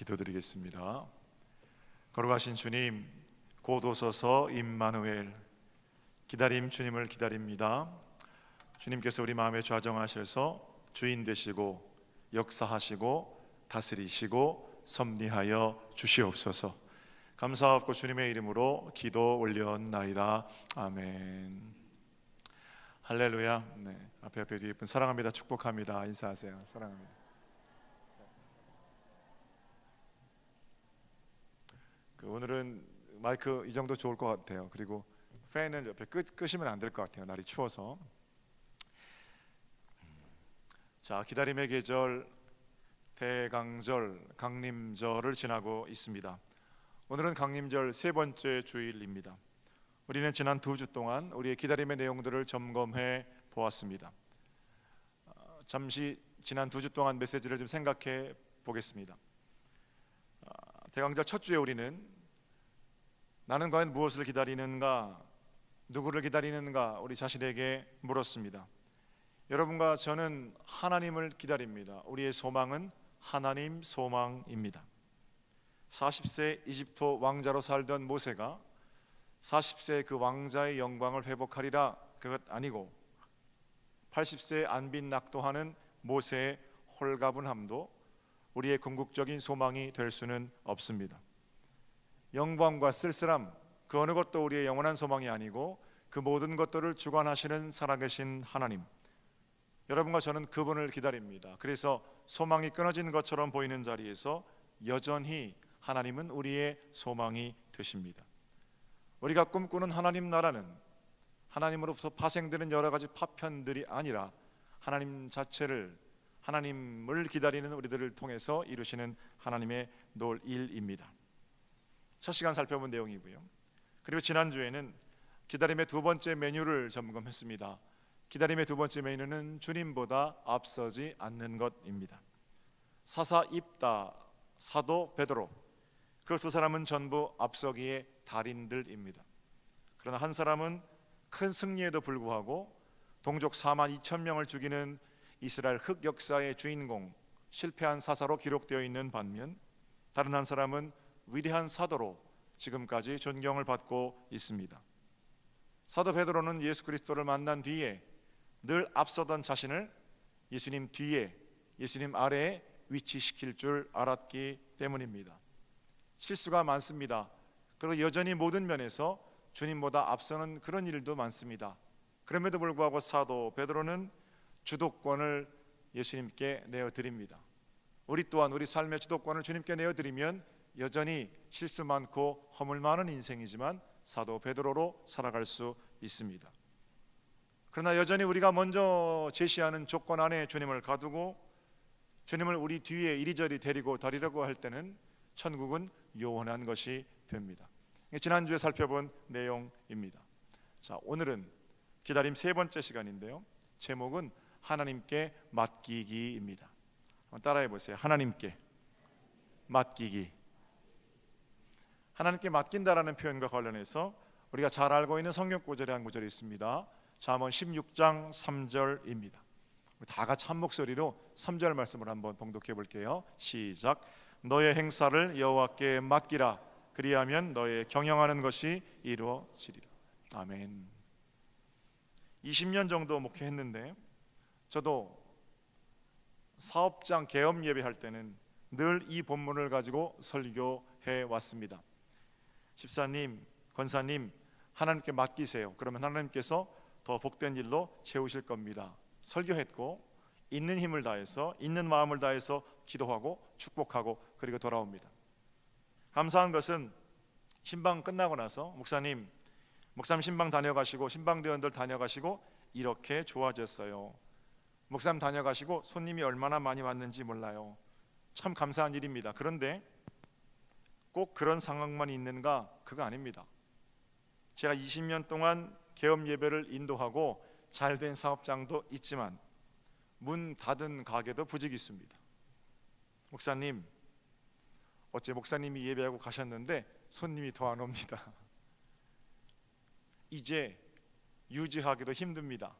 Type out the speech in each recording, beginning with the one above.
기도드리겠습니다. 거룩하신 주님, 곧 오소서 임마누엘. 기다림 주님을 기다립니다. 주님께서 우리 마음에 좌정하셔서 주인 되시고 역사하시고 다스리시고 섭리하여 주시옵소서. 감사하옵고 주님의 이름으로 기도 올려나이다. 아멘. 할렐루야. 앞에 뒤에 예쁜 사랑합니다, 축복합니다 인사하세요. 사랑합니다. 오늘은 마이크 이 정도 좋을 것 같아요. 그리고 팬을 옆에 끄시면 안 될 것 같아요. 날이 추워서. 자, 기다림의 계절, 대강절, 강림절을 지나고 있습니다. 오늘은 강림절 세 번째 주일입니다. 우리는 지난 2주 동안 우리의 기다림의 내용들을 점검해 보았습니다. 잠시 지난 2주 동안 메시지를 좀 생각해 보겠습니다. 대강절 첫 주에 우리는 나는 과연 무엇을 기다리는가, 누구를 기다리는가 우리 자신에게 물었습니다. 여러분과 저는 하나님을 기다립니다. 우리의 소망은 하나님 소망입니다. 40세 이집트 왕자로 살던 모세가 40세 그 왕자의 영광을 회복하리라, 그것 아니고 80세에 안빈 낙도하는 모세의 홀가분함도 우리의 궁극적인 소망이 될 수는 없습니다. 영광과 쓸쓸함, 그 어느 것도 우리의 영원한 소망이 아니고 그 모든 것들을 주관하시는 살아계신 하나님, 여러분과 저는 그분을 기다립니다. 그래서 소망이 끊어진 것처럼 보이는 자리에서 여전히 하나님은 우리의 소망이 되십니다. 우리가 꿈꾸는 하나님 나라는 하나님으로부터 파생되는 여러 가지 파편들이 아니라 하나님 자체를, 하나님을 기다리는 우리들을 통해서 이루시는 하나님의 놀일입니다. 첫 시간 살펴본 내용이고요. 그리고 지난주에는 기다림의 두 번째 메뉴를 점검했습니다. 기다림의 두 번째 메뉴는 주님보다 앞서지 않는 것입니다. 사사 입다 사도 베드로, 그 두 사람은 전부 앞서기의 달인들입니다. 그러나 한 사람은 큰 승리에도 불구하고 동족 4만 2천 명을 죽이는 이스라엘 흑 역사의 주인공, 실패한 사사로 기록되어 있는 반면 다른 한 사람은 위대한 사도로 지금까지 존경을 받고 있습니다. 사도 베드로는 예수 그리스도를 만난 뒤에 늘 앞서던 자신을 예수님 뒤에, 예수님 아래에 위치시킬 줄 알았기 때문입니다. 실수가 많습니다. 그리고 여전히 모든 면에서 주님보다 앞서는 그런 일도 많습니다. 그럼에도 불구하고 사도 베드로는 주도권을 예수님께 내어드립니다. 우리 또한 우리 삶의 주도권을 주님께 내어드리면 여전히 실수 많고 허물 많은 인생이지만 사도 베드로로 살아갈 수 있습니다. 그러나 여전히 우리가 먼저 제시하는 조건 안에 주님을 가두고 주님을 우리 뒤에 이리저리 데리고 다니려고 할 때는 천국은 요원한 것이 됩니다. 지난주에 살펴본 내용입니다. 자, 오늘은 기다림 세 번째 시간인데요. 제목은 하나님께 맡기기입니다. 한번 따라해 보세요. 하나님께 맡기기. 하나님께 맡긴다라는 표현과 관련해서 우리가 잘 알고 있는 성경 구절이 한 구절이 있습니다. 잠언 16장 3절입니다. 다 같이 한 목소리로 3절 말씀을 한번 봉독해 볼게요. 시작. 너의 행사를 여호와께 맡기라. 그리하면 너의 경영하는 것이 이루어지리라. 아멘. 20년 정도 목회했는데 저도 사업장 개업 예배할 때는 늘 이 본문을 가지고 설교해 왔습니다. 집사님, 권사님, 하나님께 맡기세요. 그러면 하나님께서 더 복된 일로 채우실 겁니다. 설교했고 있는 힘을 다해서, 있는 마음을 다해서 기도하고 축복하고 그리고 돌아옵니다. 감사한 것은 신방 끝나고 나서 목사님 신방 다녀가시고 신방대원들 다녀가시고 이렇게 좋아졌어요. 목사님 다녀가시고 손님이 얼마나 많이 왔는지 몰라요. 참 감사한 일입니다. 그런데 꼭 그런 상황만 있는가? 그거 아닙니다. 제가 20년 동안 개업 예배를 인도하고 잘된 사업장도 있지만 문 닫은 가게도 부지기 있습니다. 목사님, 어째 목사님이 예배하고 가셨는데 손님이 더 안 옵니다. 이제 유지하기도 힘듭니다.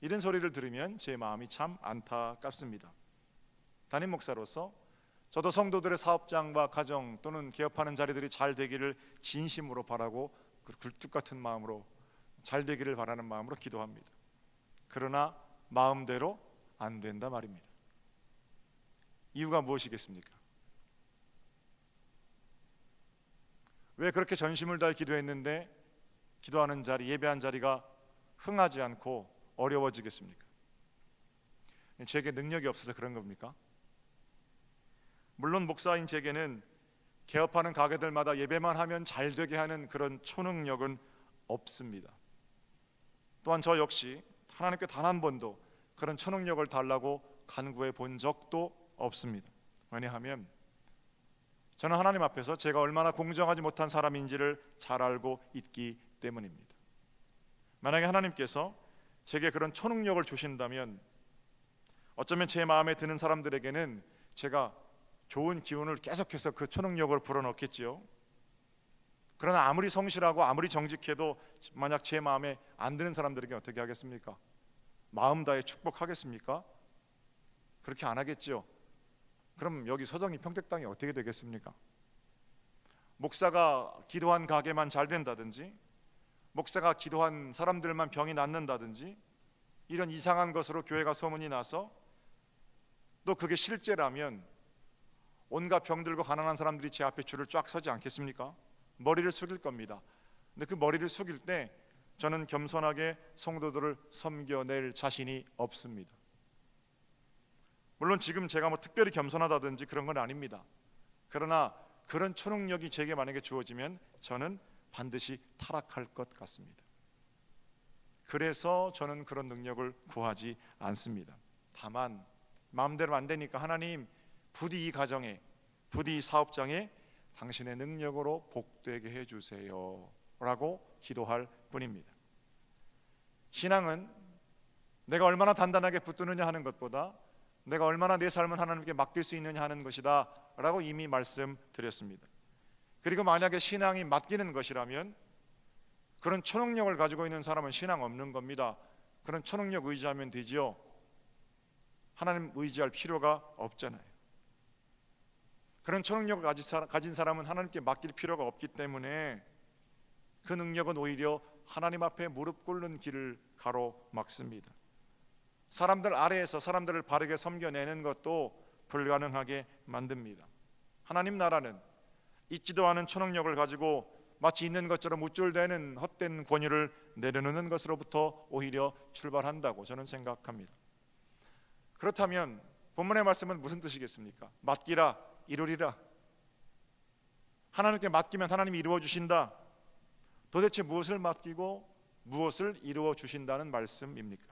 이런 소리를 들으면 제 마음이 참 안타깝습니다. 담임 목사로서 저도 성도들의 사업장과 가정 또는 개업하는 자리들이 잘 되기를 진심으로 바라고 굴뚝 같은 마음으로 잘 되기를 바라는 마음으로 기도합니다. 그러나 마음대로 안 된다 말입니다. 이유가 무엇이겠습니까? 왜 그렇게 전심을 다해 기도했는데 기도하는 자리, 예배한 자리가 흥하지 않고 어려워지겠습니까? 제게 능력이 없어서 그런 겁니까? 물론 목사인 제게는 개업하는 가게들마다 예배만 하면 잘 되게 하는 그런 초능력은 없습니다. 또한 저 역시 하나님께 단 한 번도 그런 초능력을 달라고 간구해 본 적도 없습니다. 왜냐하면 저는 하나님 앞에서 제가 얼마나 공정하지 못한 사람인지를 잘 알고 있기 때문입니다. 만약에 하나님께서 제게 그런 초능력을 주신다면 어쩌면 제 마음에 드는 사람들에게는 제가 좋은 기운을 계속해서 그 초능력을 불어넣겠지요. 그러나 아무리 성실하고 아무리 정직해도 만약 제 마음에 안 드는 사람들에게 어떻게 하겠습니까? 마음 다해 축복하겠습니까? 그렇게 안 하겠지요. 그럼 여기 서정리 평택당이 어떻게 되겠습니까? 목사가 기도한 가게만 잘 된다든지, 목사가 기도한 사람들만 병이 낫는다든지, 이런 이상한 것으로 교회가 소문이 나서 또 그게 실제라면 온갖 병들고 가난한 사람들이 제 앞에 줄을 쫙 서지 않겠습니까? 머리를 숙일 겁니다. 근데 그 머리를 숙일 때 저는 겸손하게 성도들을 섬겨낼 자신이 없습니다. 물론 지금 제가 뭐 특별히 겸손하다든지 그런 건 아닙니다. 그러나 그런 초능력이 제게 만약에 주어지면 저는 반드시 타락할 것 같습니다. 그래서 저는 그런 능력을 구하지 않습니다. 다만 마음대로 안 되니까 하나님 부디 이 가정에, 부디 이 사업장에 당신의 능력으로 복되게 해주세요 라고 기도할 뿐입니다. 신앙은 내가 얼마나 단단하게 붙드느냐 하는 것보다 내가 얼마나 내 삶을 하나님께 맡길 수 있느냐 하는 것이다 라고 이미 말씀드렸습니다. 그리고 만약에 신앙이 맡기는 것이라면 그런 초능력을 가지고 있는 사람은 신앙 없는 겁니다. 그런 초능력 의지하면 되지요. 하나님 의지할 필요가 없잖아요. 그런 초능력을 가진 사람은 하나님께 맡길 필요가 없기 때문에 그 능력은 오히려 하나님 앞에 무릎 꿇는 길을 가로막습니다. 사람들 아래에서 사람들을 바르게 섬겨내는 것도 불가능하게 만듭니다. 하나님 나라는 있지도 않은 초능력을 가지고 마치 있는 것처럼 우쭐대는 헛된 권위를 내려놓는 것으로부터 오히려 출발한다고 저는 생각합니다. 그렇다면 본문의 말씀은 무슨 뜻이겠습니까? 맡기라 이루리라. 하나님께 맡기면 하나님이 이루어 주신다. 도대체 무엇을 맡기고 무엇을 이루어 주신다는 말씀입니까?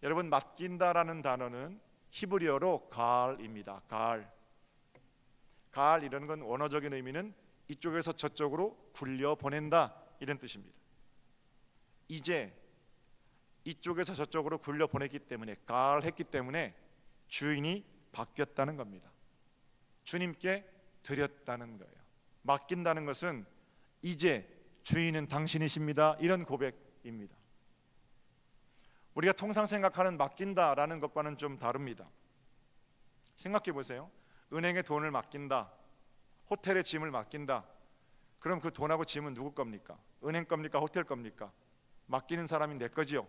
여러분, 맡긴다라는 단어는 히브리어로 가알입니다. 가알이라는 건 원어적인 의미는 이쪽에서 저쪽으로 굴려 보낸다 이런 뜻입니다. 이제 이쪽에서 저쪽으로 굴려 보냈기 때문에, 가알했기 때문에 주인이 바뀌었다는 겁니다. 주님께 드렸다는 거예요. 맡긴다는 것은 이제 주인은 당신이십니다 이런 고백입니다. 우리가 통상 생각하는 맡긴다라는 것과는 좀 다릅니다. 생각해 보세요. 은행에 돈을 맡긴다, 호텔에 짐을 맡긴다. 그럼 그 돈하고 짐은 누구 겁니까? 은행 겁니까? 호텔 겁니까? 맡기는 사람이 내 거지요.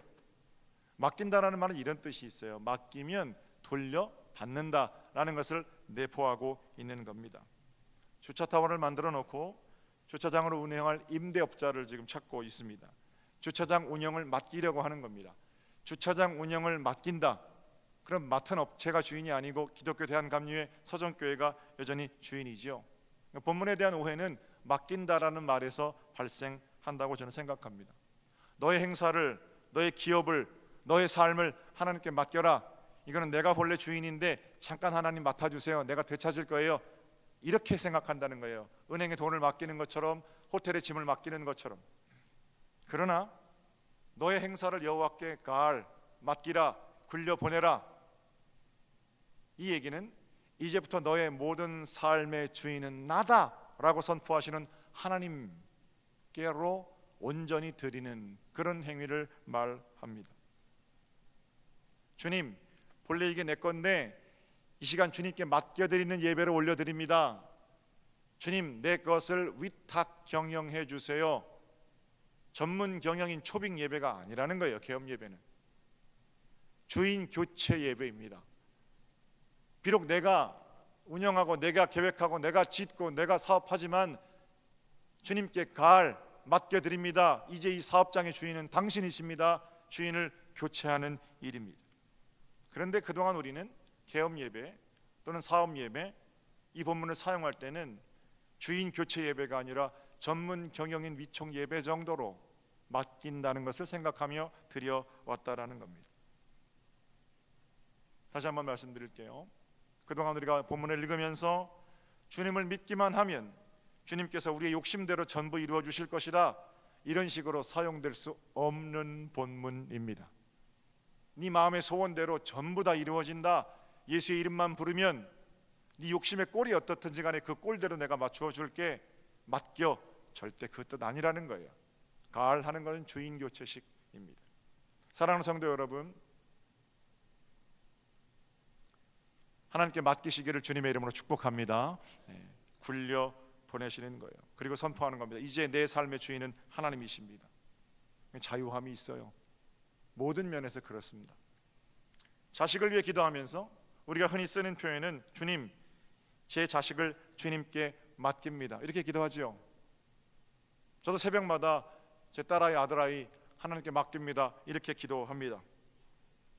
맡긴다라는 말은 이런 뜻이 있어요. 맡기면 돌려받는다라는 것을 내포하고 있는 겁니다. 주차타워를 만들어 놓고 주차장으로 운영할 임대업자를 지금 찾고 있습니다. 주차장 운영을 맡기려고 하는 겁니다. 주차장 운영을 맡긴다. 그럼 맡은 업체가 주인이 아니고 기독교 대한감리회 서정교회가 여전히 주인이지요. 본문에 대한 오해는 맡긴다라는 말에서 발생한다고 저는 생각합니다. 너의 행사를, 너의 기업을, 너의 삶을 하나님께 맡겨라. 이거는 내가 본래 주인인데 잠깐 하나님 맡아주세요. 내가 되찾을 거예요. 이렇게 생각한다는 거예요. 은행에 돈을 맡기는 것처럼, 호텔에 짐을 맡기는 것처럼. 그러나 너의 행사를 여호와께 맡기라, 굴려보내라. 이 얘기는 이제부터 너의 모든 삶의 주인은 나다라고 선포하시는 하나님께로 온전히 드리는 그런 행위를 말합니다. 주님, 본래 이게 내 건데 이 시간 주님께 맡겨드리는 예배를 올려드립니다. 주님, 내 것을 위탁 경영해 주세요. 전문 경영인 초빙 예배가 아니라는 거예요. 계엄 예배는 주인 교체 예배입니다. 비록 내가 운영하고 내가 계획하고 내가 짓고 내가 사업하지만 주님께 맡겨드립니다. 이제 이 사업장의 주인은 당신이십니다. 주인을 교체하는 일입니다. 그런데 그동안 우리는 계엄 예배 또는 사업 예배, 이 본문을 사용할 때는 주인 교체 예배가 아니라 전문 경영인 위촉 예배 정도로 맡긴다는 것을 생각하며 드려왔다라는 겁니다. 다시 한번 말씀드릴게요. 그동안 우리가 본문을 읽으면서 주님을 믿기만 하면 주님께서 우리의 욕심대로 전부 이루어 주실 것이다, 이런 식으로 사용될 수 없는 본문입니다. 네 마음의 소원대로 전부 다 이루어진다, 예수의 이름만 부르면 네 욕심의 꼴이 어떻든지 간에 그 꼴대로 내가 맞추어 줄게, 맡겨, 절대 그 뜻 아니라는 거예요. 가을하는 것은 주인 교체식입니다. 사랑하는 성도 여러분, 하나님께 맡기시기를 주님의 이름으로 축복합니다. 굴려 보내시는 거예요. 그리고 선포하는 겁니다. 이제 내 삶의 주인은 하나님이십니다. 자유함이 있어요. 모든 면에서 그렇습니다. 자식을 위해 기도하면서 우리가 흔히 쓰는 표현은 주님, 제 자식을 주님께 맡깁니다, 이렇게 기도하지요. 저도 새벽마다 제 딸아이, 아들아이 하나님께 맡깁니다, 이렇게 기도합니다.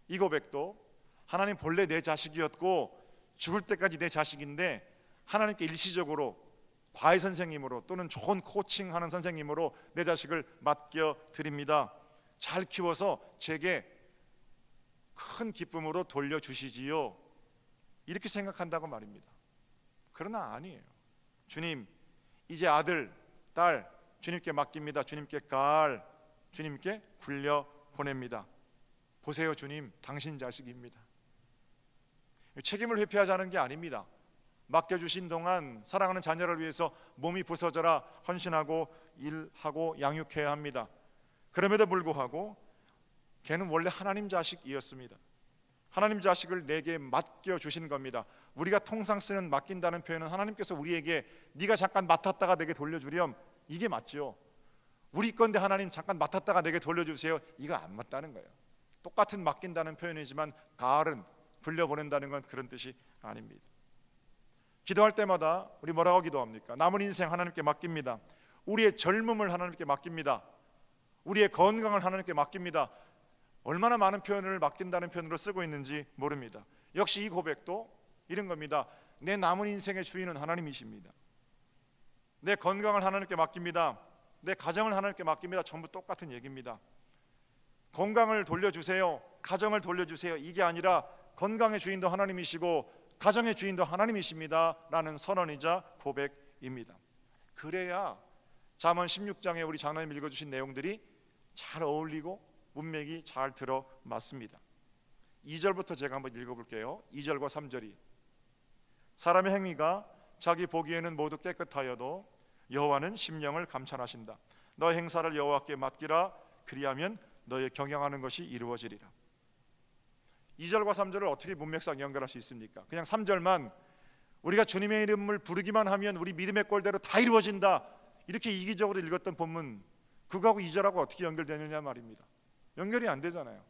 이 고백도 하나님 본래 내 자식이었고 죽을 때까지 내 자식인데 하나님께 일시적으로 과외 선생님으로 또는 좋은 코칭하는 선생님으로 내 자식을 맡겨드립니다. 잘 키워서 제게 큰 기쁨으로 돌려주시지요, 이렇게 생각한다고 말입니다. 그러나 아니에요. 주님, 이제 아들, 딸 주님께 맡깁니다. 주님께 주님께 굴려 보냅니다. 보세요, 주님, 당신 자식입니다. 책임을 회피하자는 게 아닙니다. 맡겨주신 동안 사랑하는 자녀를 위해서 몸이 부서져라 헌신하고 일하고 양육해야 합니다. 그럼에도 불구하고 걔는 원래 하나님 자식이었습니다. 하나님 자식을 내게 맡겨주신 겁니다. 우리가 통상 쓰는 맡긴다는 표현은 하나님께서 우리에게 네가 잠깐 맡았다가 내게 돌려주렴, 이게 맞죠. 우리 건데 하나님 잠깐 맡았다가 내게 돌려주세요, 이거 안 맞다는 거예요. 똑같은 맡긴다는 표현이지만 가을은 굴려보낸다는 건 그런 뜻이 아닙니다. 기도할 때마다 우리 뭐라고 기도합니까? 남은 인생 하나님께 맡깁니다. 우리의 젊음을 하나님께 맡깁니다. 우리의 건강을 하나님께 맡깁니다. 얼마나 많은 표현을 맡긴다는 표현으로 쓰고 있는지 모릅니다. 역시 이 고백도 이런 겁니다. 내 남은 인생의 주인은 하나님이십니다. 내 건강을 하나님께 맡깁니다. 내 가정을 하나님께 맡깁니다. 전부 똑같은 얘기입니다. 건강을 돌려주세요, 가정을 돌려주세요, 이게 아니라 건강의 주인도 하나님이시고 가정의 주인도 하나님이십니다 라는 선언이자 고백입니다. 그래야 잠언 16장에 우리 장로님 읽어주신 내용들이 잘 어울리고 문맥이 잘 들어맞습니다. 2절부터 제가 한번 읽어볼게요. 2절과 3절이 사람의 행위가 자기 보기에는 모두 깨끗하여도 여호와는 심령을 감찰하신다. 너의 행사를 여호와께 맡기라. 그리하면 너의 경영하는 것이 이루어지리라. 2절과 3절을 어떻게 문맥상 연결할 수 있습니까? 그냥 3절만 우리가 주님의 이름을 부르기만 하면 우리 믿음의 꼴대로 다 이루어진다, 이렇게 이기적으로 읽었던 본문, 그거하고 2절하고 어떻게 연결되느냐 말입니다. 연결이 안 되잖아요.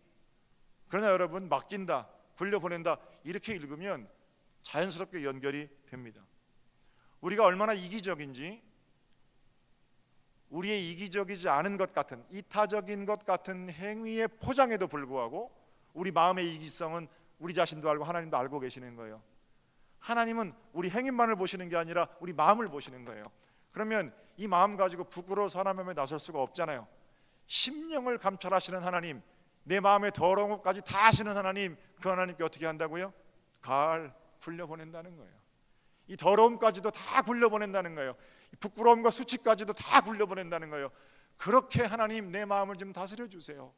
그러나 여러분, 맡긴다, 굴려보낸다 이렇게 읽으면 자연스럽게 연결이 됩니다. 우리가 얼마나 이기적인지, 우리의 이기적이지 않은 것 같은, 이타적인 것 같은 행위의 포장에도 불구하고 우리 마음의 이기성은 우리 자신도 알고 하나님도 알고 계시는 거예요. 하나님은 우리 행위만을 보시는 게 아니라 우리 마음을 보시는 거예요. 그러면 이 마음 가지고 부끄러워서 하나님에 나설 수가 없잖아요. 심령을 감찰하시는 하나님, 내 마음의 더러운 것까지 다 아시는 하나님, 그 하나님께 어떻게 한다고요? 굴려보낸다는 거예요. 이 더러움까지도 다 굴려보낸다는 거예요. 이 부끄러움과 수치까지도 다 굴려보낸다는 거예요. 그렇게 하나님 내 마음을 좀 다스려 주세요.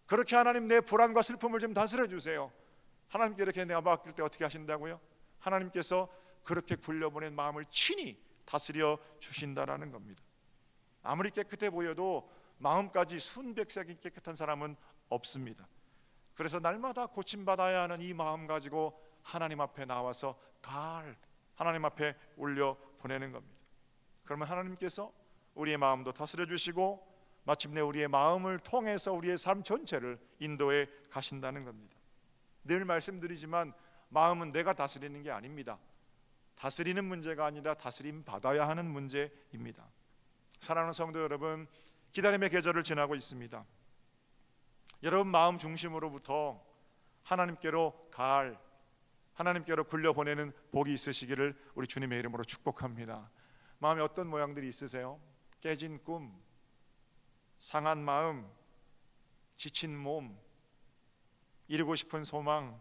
그렇게 하나님 내 불안과 슬픔을 좀 다스려 주세요. 하나님께 이렇게 내가 맡길 때 어떻게 하신다고요? 하나님께서 그렇게 굴려보낸 마음을 친히 다스려 주신다라는 겁니다. 아무리 깨끗해 보여도 마음까지 순백색이 깨끗한 사람은 없습니다. 그래서 날마다 고침받아야 하는 이 마음 가지고 하나님 앞에 나와서 하나님 앞에 올려 보내는 겁니다. 그러면 하나님께서 우리의 마음도 다스려 주시고 마침내 우리의 마음을 통해서 우리의 삶 전체를 인도해 가신다는 겁니다. 늘 말씀드리지만 마음은 내가 다스리는 게 아닙니다. 다스리는 문제가 아니라 다스림 받아야 하는 문제입니다. 사랑하는 성도 여러분, 기다림의 계절을 지나고 있습니다. 여러분 마음 중심으로부터 하나님께로 하나님께로 굴려보내는 복이 있으시기를 우리 주님의 이름으로 축복합니다. 마음에 어떤 모양들이 있으세요? 깨진 꿈, 상한 마음, 지친 몸, 이루고 싶은 소망,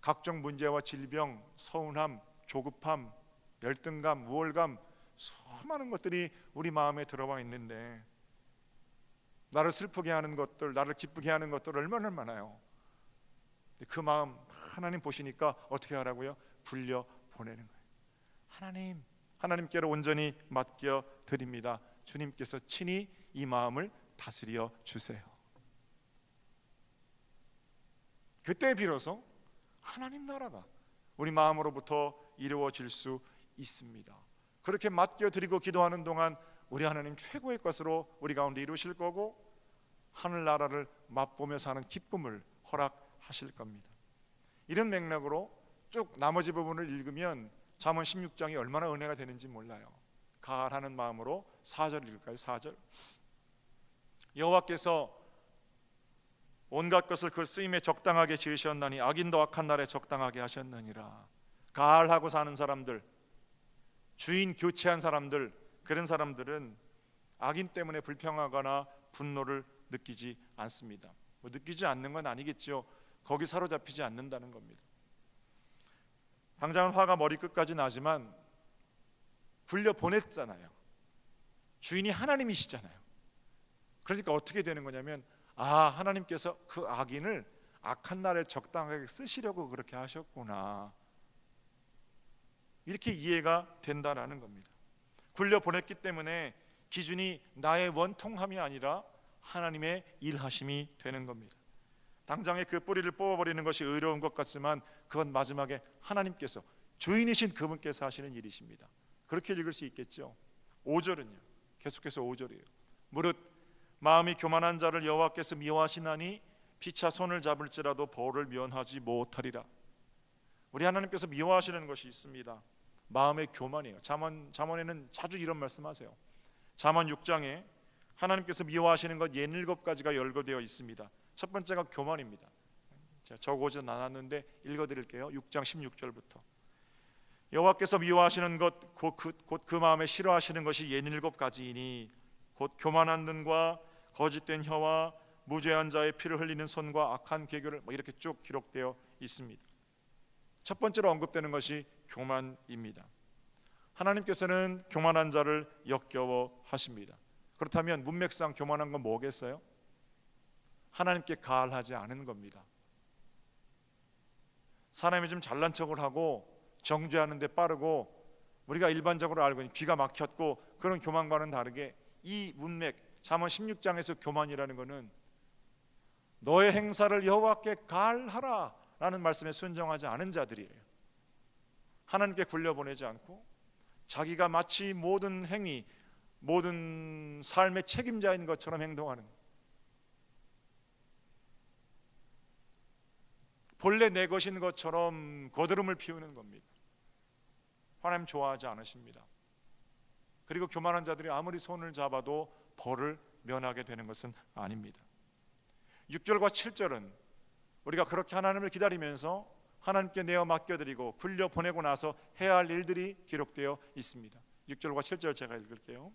각종 문제와 질병, 서운함, 조급함, 열등감, 우월감, 수많은 것들이 우리 마음에 들어와 있는데 나를 슬프게 하는 것들, 나를 기쁘게 하는 것들 얼마나 많아요. 그 마음 하나님 보시니까 어떻게 하라고요? 굴려 보내는 거예요. 하나님께로 온전히 맡겨 드립니다. 주님께서 친히 이 마음을 다스려 주세요. 그때 비로소 하나님 나라가 우리 마음으로부터 이루어질 수 있습니다. 그렇게 맡겨드리고 기도하는 동안 우리 하나님 최고의 것으로 우리 가운데 이루실 거고 하늘나라를 맛보며 사는 기쁨을 허락하실 겁니다. 이런 맥락으로 쭉 나머지 부분을 읽으면 잠언 16장이 얼마나 은혜가 되는지 몰라요. 가을하는 마음으로 4절 읽을까요? 4절. 여호와께서 온갖 것을 그 쓰임에 적당하게 지으셨나니 악인도 악한 날에 적당하게 하셨느니라. 가을하고 사는 사람들, 주인 교체한 사람들, 그런 사람들은 악인 때문에 불평하거나 분노를 느끼지 않습니다. 느끼지 않는 건 아니겠죠. 거기 사로잡히지 않는다는 겁니다. 당장은 화가 머리끝까지 나지만 굴려 보냈잖아요. 주인이 하나님이시잖아요. 그러니까 어떻게 되는 거냐면 하나님께서 그 악인을 악한 날에 적당하게 쓰시려고 그렇게 하셨구나, 이렇게 이해가 된다라는 겁니다. 굴려 보냈기 때문에 기준이 나의 원통함이 아니라 하나님의 일하심이 되는 겁니다. 당장에 그 뿌리를 뽑아버리는 것이 의로운 것 같지만 그건 마지막에 하나님께서, 주인이신 그분께서 하시는 일이십니다. 그렇게 읽을 수 있겠죠. 5절은요, 계속해서 5절이에요. 무릇 마음이 교만한 자를 여호와께서 미워하시나니 피차 손을 잡을지라도 벌을 면하지 못하리라. 우리 하나님께서 미워하시는 것이 있습니다. 마음의 교만이에요. 잠언에는 자주 이런 말씀하세요. 잠언 6장에 하나님께서 미워하시는 것 67가지가 열거되어 있습니다. 첫 번째가 교만입니다. 제가 적어오지 않았는데 읽어드릴게요. 6장 16절부터. 여호와께서 미워하시는 것 곧 그 마음에 싫어하시는 것이 67가지이니 곧 교만한 눈과 거짓된 혀와 무죄한 자의 피를 흘리는 손과 악한 계교를, 이렇게 쭉 기록되어 있습니다. 첫 번째로 언급되는 것이 교만입니다. 하나님께서는 교만한 자를 역겨워 하십니다. 그렇다면 문맥상 교만한 건 뭐겠어요? 하나님께 가을하지 않은 겁니다. 사람이 좀 잘난 척을 하고 정죄하는 데 빠르고 우리가 일반적으로 알고 있는 귀가 막혔고 그런 교만과는 다르게 이 문맥 잠언 16장에서 교만이라는 것은 너의 행사를 여호와께 가을하라 라는 말씀에 순종하지 않은 자들이에요. 하나님께 굴려보내지 않고 자기가 마치 모든 행위, 모든 삶의 책임자인 것처럼 행동하는, 본래 내 것인 것처럼 거드름을 피우는 겁니다. 하나님 좋아하지 않으십니다. 그리고 교만한 자들이 아무리 손을 잡아도 벌을 면하게 되는 것은 아닙니다. 6절과 7절은 우리가 그렇게 하나님을 기다리면서 하나님께 내어 맡겨드리고 굴려 보내고 나서 해야 할 일들이 기록되어 있습니다. 6절과 7절 제가 읽을게요.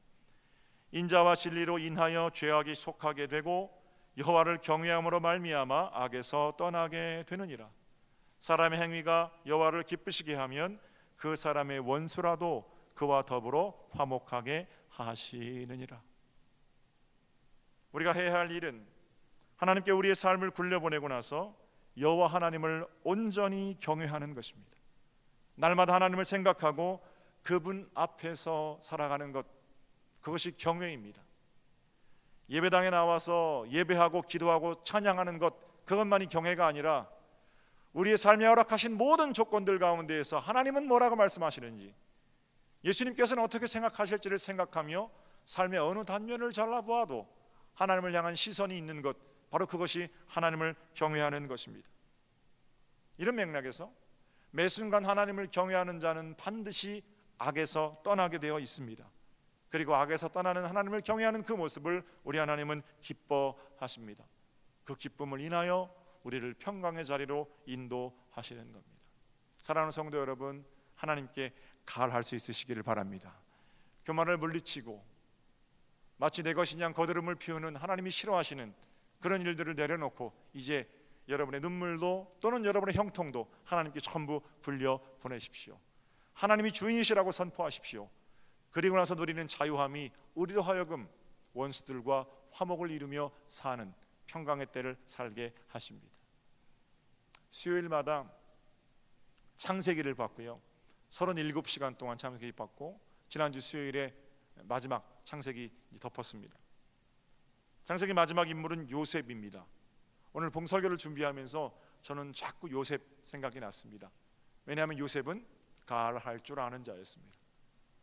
인자와 진리로 인하여 죄악이 속하게 되고 여호와를 경외함으로 말미암아 악에서 떠나게 되느니라. 사람의 행위가 여호와를 기쁘시게 하면 그 사람의 원수라도 그와 더불어 화목하게 하시느니라. 우리가 해야 할 일은 하나님께 우리의 삶을 굴려보내고 나서 여호와 하나님을 온전히 경외하는 것입니다. 날마다 하나님을 생각하고 그분 앞에서 살아가는 것, 그것이 경외입니다. 예배당에 나와서 예배하고 기도하고 찬양하는 것, 그것만이 경외가 아니라 우리의 삶에 허락하신 모든 조건들 가운데에서 하나님은 뭐라고 말씀하시는지, 예수님께서는 어떻게 생각하실지를 생각하며 삶의 어느 단면을 잘라보아도 하나님을 향한 시선이 있는 것, 바로 그것이 하나님을 경외하는 것입니다. 이런 맥락에서 매 순간 하나님을 경외하는 자는 반드시 악에서 떠나게 되어 있습니다. 그리고 악에서 떠나는 하나님을 경외하는 그 모습을 우리 하나님은 기뻐하십니다. 그 기쁨을 인하여 우리를 평강의 자리로 인도하시는 겁니다. 사랑하는 성도 여러분, 하나님께 가을할 수 있으시기를 바랍니다. 교만을 물리치고 마치 내 것인 양 거드름을 피우는 하나님이 싫어하시는 그런 일들을 내려놓고 이제 여러분의 눈물도 또는 여러분의 형통도 하나님께 전부 불려 보내십시오. 하나님이 주인이시라고 선포하십시오. 그리고 나서 누리는 자유함이 우리로 하여금 원수들과 화목을 이루며 사는 평강의 때를 살게 하십니다. 수요일마다 창세기를 봤고요, 37시간 동안 창세기 봤고, 지난주 수요일에 마지막 창세기 덮었습니다. 창세기 마지막 인물은 요셉입니다. 오늘 봉설교를 준비하면서 저는 자꾸 요셉 생각이 났습니다. 왜냐하면 요셉은 가을할 줄 아는 자였습니다.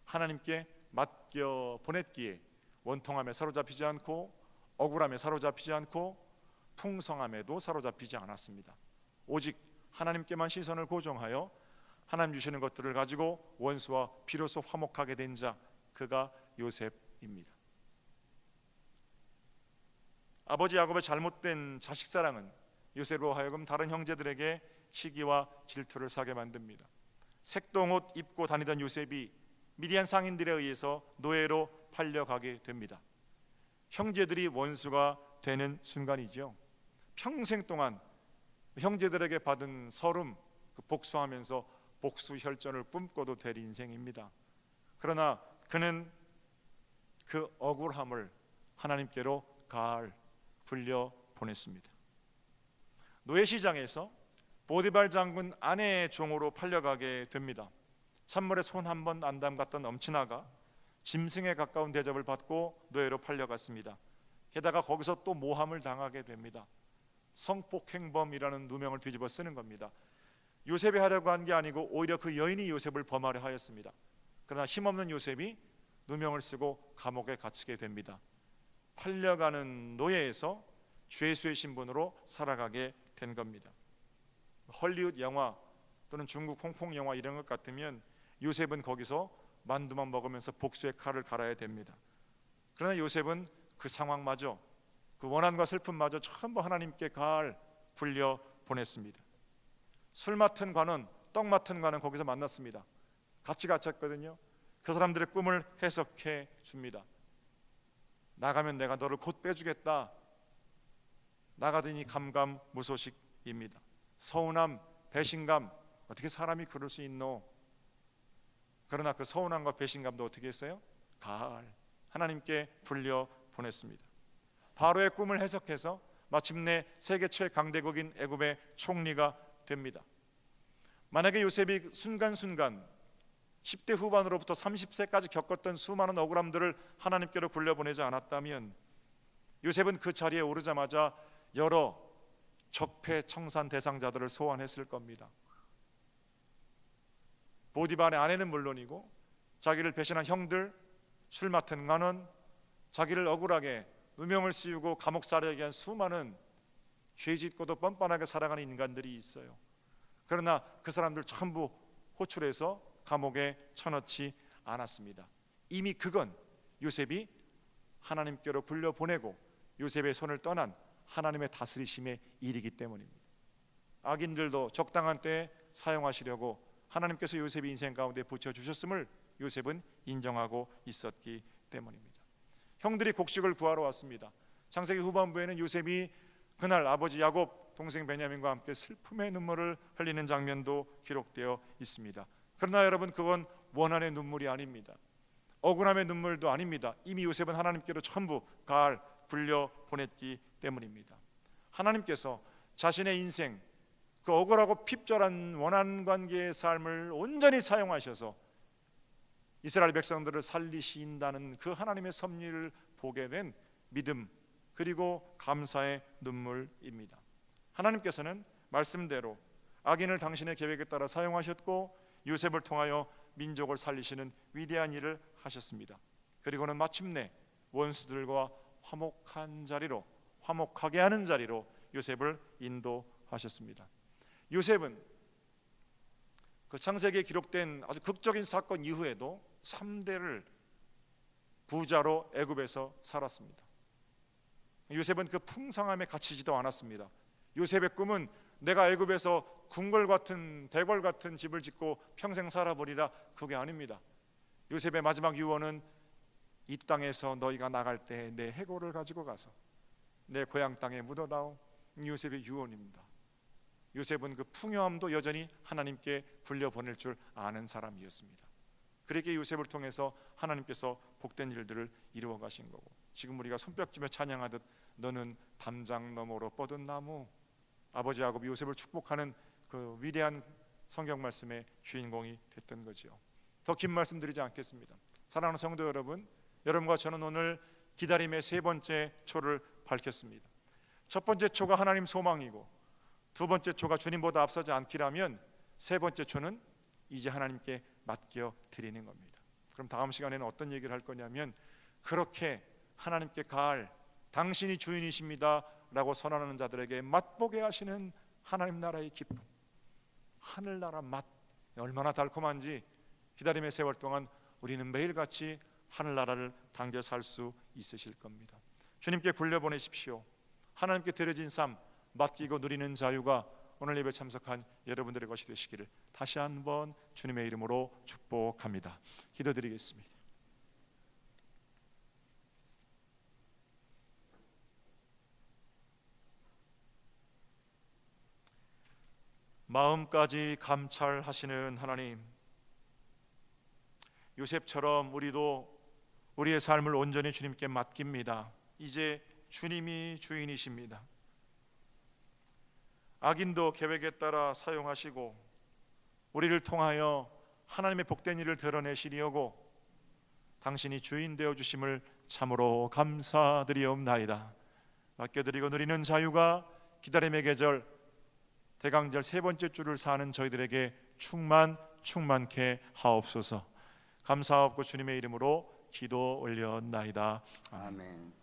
하나님께 맡겨 보냈기에 원통함에 사로잡히지 않고 억울함에 사로잡히지 않고 풍성함에도 사로잡히지 않았습니다. 오직 하나님께만 시선을 고정하여 하나님 주시는 것들을 가지고 원수와 비로소 화목하게 된 자, 그가 요셉입니다. 아버지 야곱의 잘못된 자식 사랑은 요셉으로 하여금 다른 형제들에게 시기와 질투를 사게 만듭니다. 색동옷 입고 다니던 요셉이 미디안 상인들에 의해서 노예로 팔려가게 됩니다. 형제들이 원수가 되는 순간이죠. 평생 동안 형제들에게 받은 서름, 복수하면서 복수 혈전을 꿈꿔도 될 인생입니다. 그러나 그는 그 억울함을 하나님께로 가을 불려 보냈습니다. 노예시장에서 보디발 장군 아내의 종으로 팔려가게 됩니다. 찬물에 손 한 번 안 담갔던 엄친아가 짐승에 가까운 대접을 받고 노예로 팔려갔습니다. 게다가 거기서 또 모함을 당하게 됩니다. 성폭행범이라는 누명을 뒤집어 쓰는 겁니다. 요셉이 하려고 한 게 아니고 오히려 그 여인이 요셉을 범하려 하였습니다. 그러나 힘없는 요셉이 누명을 쓰고 감옥에 갇히게 됩니다. 팔려가는 노예에서 죄수의 신분으로 살아가게 된 겁니다. 헐리우드 영화 또는 중국 홍콩 영화 이런 것 같으면 요셉은 거기서 만두만 먹으면서 복수의 칼을 갈아야 됩니다. 그러나 요셉은 그 상황마저, 그 원한과 슬픔마저 전부 하나님께 가을 불려 보냈습니다. 술 맡은 관원, 떡 맡은 관원 거기서 만났습니다. 같이 갇혔거든요. 그 사람들의 꿈을 해석해 줍니다. 나가면 내가 너를 곧 빼주겠다. 나가더니 감감무소식입니다. 서운함, 배신감, 어떻게 사람이 그럴 수 있노? 그러나 그 서운함과 배신감도 어떻게 했어요? 가을 하나님께 불려 보냈습니다. 바로의 꿈을 해석해서 마침내 세계 최강대국인 애굽의 총리가 됩니다. 만약에 요셉이 순간순간 10대 후반으로부터 30세까지 겪었던 수많은 억울함들을 하나님께로 굴려보내지 않았다면 요셉은 그 자리에 오르자마자 여러 적폐청산 대상자들을 소환했을 겁니다. 보디발의 아내는 물론이고 자기를 배신한 형들, 술 맡은 관원, 자기를 억울하게 누명을 씌우고 감옥 살아가게 한 수많은 죄짓고도 뻔뻔하게 살아가는 인간들이 있어요. 그러나 그 사람들 전부 호출해서 감옥에 쳐넣지 않았습니다. 이미 그건 요셉이 하나님께로 굴려보내고 요셉의 손을 떠난 하나님의 다스리심의 일이기 때문입니다. 악인들도 적당한 때에 사용하시려고 하나님께서 요셉의 인생 가운데 붙여주셨음을 요셉은 인정하고 있었기 때문입니다. 형들이 곡식을 구하러 왔습니다. 창세기 후반부에는 요셉이 그날 아버지 야곱, 동생 베냐민과 함께 슬픔의 눈물을 흘리는 장면도 기록되어 있습니다. 그러나 여러분, 그건 원한의 눈물이 아닙니다. 억울함의 눈물도 아닙니다. 이미 요셉은 하나님께로 전부 가을 굴려 보냈기 때문입니다. 하나님께서 자신의 인생, 그 억울하고 핍절한 원한 관계의 삶을 온전히 사용하셔서 이스라엘 백성들을 살리신다는 그 하나님의 섭리를 보게 된 믿음, 그리고 감사의 눈물입니다. 하나님께서는 말씀대로 악인을 당신의 계획에 따라 사용하셨고 요셉을 통하여 민족을 살리시는 위대한 일을 하셨습니다. 그리고는 마침내 원수들과 화목하게 하는 자리로 요셉을 인도하셨습니다. 요셉은 그 창세기에 기록된 아주 극적인 사건 이후에도 3대를 부자로 애굽에서 살았습니다. 요셉은 그 풍성함에 갇히지도 않았습니다. 요셉의 꿈은 내가 애굽에서 궁궐 같은 대궐 같은 집을 짓고 평생 살아보리라, 그게 아닙니다. 요셉의 마지막 유언은 이 땅에서 너희가 나갈 때 내 해골을 가지고 가서 내 고향 땅에 묻어다오. 요셉의 유언입니다. 요셉은 그 풍요함도 여전히 하나님께 불려보낼 줄 아는 사람이었습니다. 그렇게 요셉을 통해서 하나님께서 복된 일들을 이루어 가신 거고, 지금 우리가 손뼉치며 찬양하듯 너는 담장 너머로 뻗은 나무, 아버지 야곱이 요셉을 축복하는 그 위대한 성경 말씀의 주인공이 됐던 거지요. 더 긴 말씀 드리지 않겠습니다. 사랑하는 성도 여러분, 여러분과 저는 오늘 기다림의 세 번째 초를 밝혔습니다. 첫 번째 초가 하나님 소망이고, 두 번째 초가 주님보다 앞서지 않기라면, 세 번째 초는 이제 하나님께 맡겨 드리는 겁니다. 그럼 다음 시간에는 어떤 얘기를 할 거냐면, 그렇게 하나님께 가을 당신이 주인이십니다 라고 선언하는 자들에게 맛보게 하시는 하나님 나라의 기쁨, 하늘나라 맛, 얼마나 달콤한지 기다림의 세월 동안 우리는 매일같이 하늘나라를 당겨 살 수 있으실 겁니다. 주님께 굴려보내십시오. 하나님께 드려진 삶 맡기고 누리는 자유가 오늘 예배 참석한 여러분들의 것이 되시기를 다시 한번 주님의 이름으로 축복합니다. 기도드리겠습니다. 마음까지 감찰하시는 하나님, 요셉처럼 우리도 우리의 삶을 온전히 주님께 맡깁니다. 이제 주님이 주인이십니다. 악인도 계획에 따라 사용하시고 우리를 통하여 하나님의 복된 일을 드러내시려고 당신이 주인 되어 주심을 참으로 감사드리옵나이다. 맡겨드리고 누리는 자유가 기다림의 계절 대강절 세 번째 주를 사는 저희들에게 충만케 하옵소서. 감사하옵고 주님의 이름으로 기도 올려나이다. 아멘.